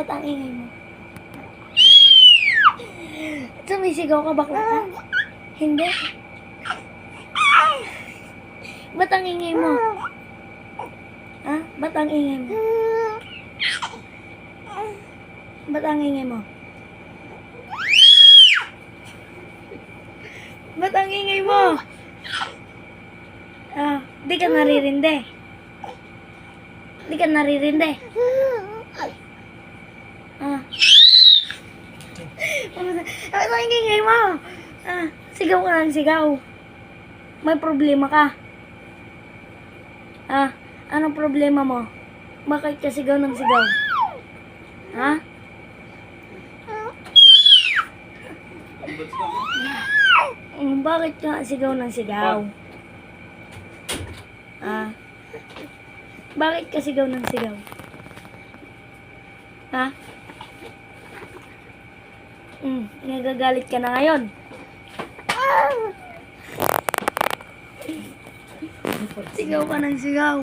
Ba't ang ingay mo? Sumisigaw ka, bakla ka? Hindi. Ba't ang ingay mo? Ha? Ba't ang ingay mo? Ba't ang ingay mo? Ba't ang ingay mo? Ah, di ka naririndi. Di ka naririndi. Ah. Ba't ang ingay mo? Ah, sigaw ka ng sigaw. May problema ka. Ah, anong problema mo? Bakit ka sigaw ng sigaw? Ha? Bakit ka sigaw ng sigaw? Ah, bakit ka sigaw ng sigaw? Ha? Nagagalit ka na ngayon. Sigaw ka ng sigaw.